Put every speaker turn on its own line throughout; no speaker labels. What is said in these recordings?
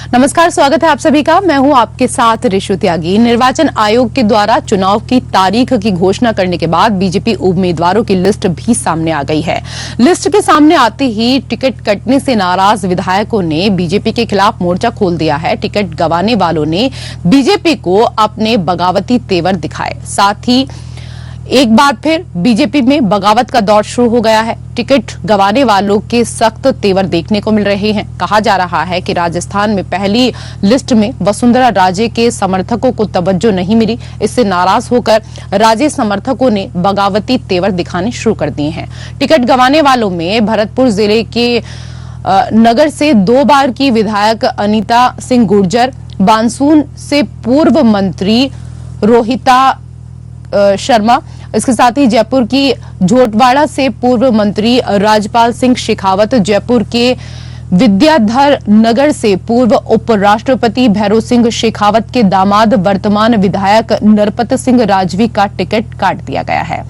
नमस्कार, स्वागत है आप सभी का। मैं हूं आपके साथ ऋषु त्यागी। निर्वाचन आयोग के द्वारा चुनाव की तारीख की घोषणा करने के बाद बीजेपी उम्मीदवारों की लिस्ट भी सामने आ गई है। लिस्ट के सामने आते ही टिकट कटने से नाराज विधायकों ने बीजेपी के खिलाफ मोर्चा खोल दिया है। टिकट गंवाने वालों ने बीजेपी को अपने बगावती तेवर दिखाए। साथ ही एक बार फिर बीजेपी में बगावत का दौर शुरू हो गया है। टिकट गंवाने वालों के सख्त तेवर देखने को मिल रहे हैं। कहा जा रहा है कि राजस्थान में पहली लिस्ट में वसुंधरा राजे के समर्थकों को तवज्जो नहीं मिली। इससे नाराज होकर राजे समर्थकों ने बगावती तेवर दिखाने शुरू कर दिए हैं। टिकट गंवाने वालों में भरतपुर जिले के नगर से 2 बार की विधायक अनीता सिंह गुर्जर, बानसून से पूर्व मंत्री रोहिता शर्मा, इसके साथ ही जयपुर की झोटवाड़ा से पूर्व मंत्री राजपाल सिंह शेखावत, जयपुर के विद्याधर नगर से पूर्व उपराष्ट्रपति भैरव सिंह शेखावत के दामाद वर्तमान विधायक नरपत सिंह राजवी का टिकट काट दिया गया है।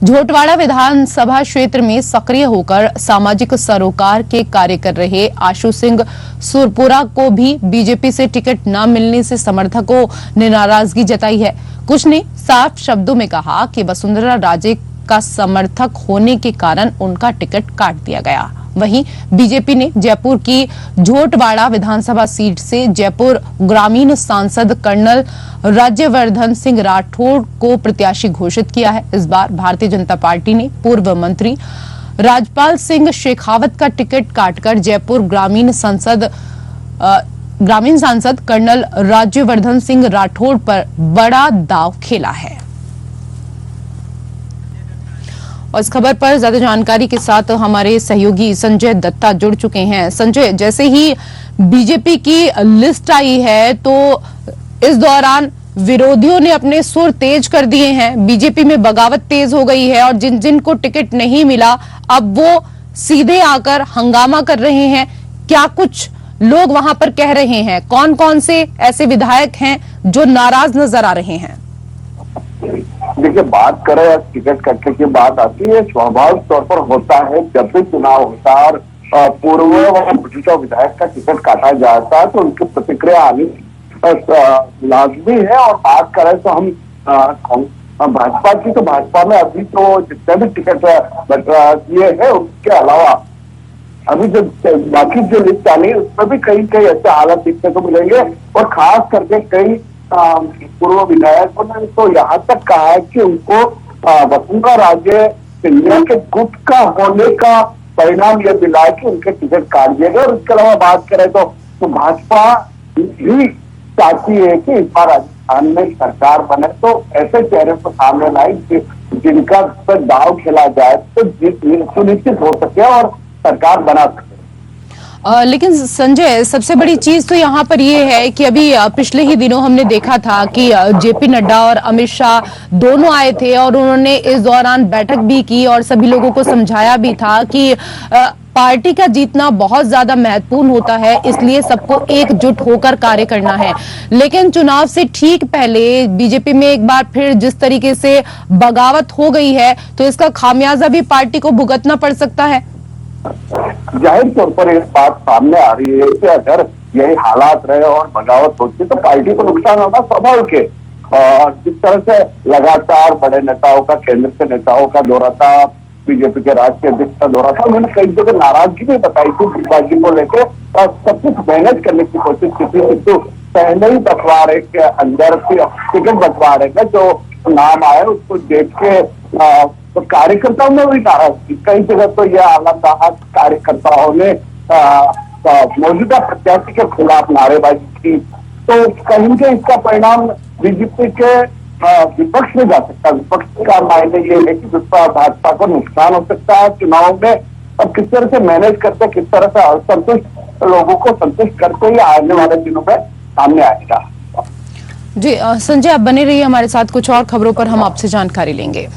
झोटवाड़ा विधानसभा क्षेत्र में सक्रिय होकर सामाजिक सरोकार के कार्य कर रहे आशु सिंह सुरपुरा को भी बीजेपी से टिकट न मिलने से समर्थकों ने नाराजगी जताई है। कुछ ने साफ शब्दों में कहा कि वसुंधरा राजे का समर्थक होने के कारण उनका टिकट काट दिया गया। वहीं बीजेपी ने जयपुर की झोटवाड़ा विधानसभा सीट से जयपुर ग्रामीण सांसद कर्नल राज्यवर्धन सिंह राठौड़ को प्रत्याशी घोषित किया है। इस बार भारतीय जनता पार्टी ने पूर्व मंत्री राजपाल सिंह शेखावत का टिकट काटकर जयपुर ग्रामीण सांसद कर्नल राज्यवर्धन सिंह राठौड़ पर बड़ा दांव खेला है। और इस खबर पर ज्यादा जानकारी के साथ हमारे सहयोगी संजय दत्ता जुड़ चुके हैं। संजय, जैसे ही बीजेपी की लिस्ट आई है तो इस दौरान विरोधियों ने अपने सुर तेज कर दिए हैं। बीजेपी में बगावत तेज हो गई है और जिन जिन को टिकट नहीं मिला अब वो सीधे आकर हंगामा कर रहे हैं। क्या कुछ लोग वहां पर कह रहे हैं? कौन कौन से ऐसे विधायक हैं जो नाराज नजर आ रहे हैं?
देखिए, बात करें टिकट कटने की बात आती है, स्वाभाविक तौर पर होता है जब भी चुनाव होता है और पूर्व व मौजूदा विधायक का टिकट काटा जाता है तो उनकी प्रतिक्रिया आनी लाजमी है। और बात करें तो हम भाजपा की, तो भाजपा में अभी तो जितने भी टिकट दिए हैं उसके अलावा अभी जो बाकी जो लिस्ट आनी है उसमें भी कई कई ऐसे हालत देखने को मिलेंगे। और खास करके कई पूर्व विधायकों ने तो यहाँ तक कहा है कि उनको वसुंधरा राजे सिंधिया के गुट का होने का परिणाम यह मिला है कि उनके टिकट काट दिए गए। और उसके अलावा बात करें तो भाजपा भी चाहती है कि इस बार राजस्थान में सरकार बने तो ऐसे चेहरे को सामने लाए जिनका पर दाव खेला जाए तो जीत सुनिश्चित हो सके और सरकार बना सके।
लेकिन संजय, सबसे बड़ी चीज तो यहाँ पर ये है कि अभी पिछले ही दिनों हमने देखा था कि जेपी नड्डा और अमित शाह दोनों आए थे और उन्होंने इस दौरान बैठक भी की और सभी लोगों को समझाया भी था कि पार्टी का जीतना बहुत ज्यादा महत्वपूर्ण होता है, इसलिए सबको एकजुट होकर कार्य करना है। लेकिन चुनाव से ठीक पहले बीजेपी में एक बार फिर जिस तरीके से बगावत हो गई है तो इसका खामियाजा भी पार्टी को भुगतना पड़ सकता है।
जाहिर तौर पर एक बात सामने आ रही है कि अगर यही हालात रहे और बगावत होती तो पार्टी को नुकसान होना स्वाभाविक है। और जिस तरह से लगातार बड़े नेताओं का, केंद्र के नेताओं का दौरा था, बीजेपी के राष्ट्रीय अध्यक्ष का दौरा था, उन्होंने कई जगह नाराजगी भी बताई थी पार्टी को लेकर और सब कुछ मैनेज करने की कोशिश की थी। किंतु पहले ही बंटवारे के अंदर टिकट बंटवारे का जो नाम आया उसको देख के तो कार्यकर्ताओं में भी नाराजगी, कई जगह तो यह हालत रहा कार्यकर्ताओं ने मौजूदा प्रत्याशी के खिलाफ नारेबाजी की। तो कहीं से इसका परिणाम बीजेपी के विपक्ष में जा सकता है। विपक्ष का मायने ये है कि भाजपा को नुकसान हो सकता है चुनाव में। अब किस तरह से मैनेज करते, किस तरह से असंतुष्ट लोगों को संतुष्ट करते ही आने वाले दिनों में सामने आएगा।
जी संजय, आप बने रहिए हमारे साथ, कुछ और खबरों पर हम आपसे जानकारी लेंगे।